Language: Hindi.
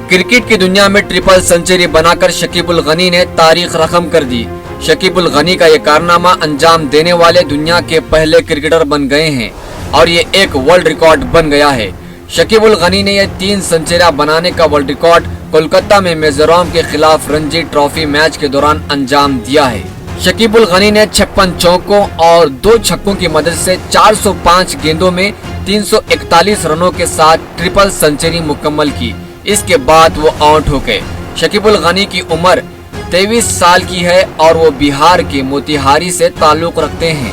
क्रिकेट की दुनिया में ट्रिपल सेंचुरी बनाकर शकीबुल गनी ने तारीख रकम कर दी। शकीबुल गनी का ये कारनामा अंजाम देने वाले दुनिया के पहले क्रिकेटर बन गए हैं और ये एक वर्ल्ड रिकॉर्ड बन गया है। शकीबुल गनी ने ये 3 सेंचुरियां बनाने का वर्ल्ड रिकॉर्ड कोलकाता में मिजोरम के खिलाफ रणजी ट्रॉफी मैच के दौरान अंजाम दिया है। शकीबुल गनी ने 56 चौकों और 2 छक्कों की मदद से 405 गेंदों में 341 रनों के साथ ट्रिपल सेंचुरी मुकम्मल की। इसके बाद वो आउट हो गए। शकीबुल गनी की उम्र 23 साल की है और वो बिहार के मोतिहारी से ताल्लुक रखते हैं।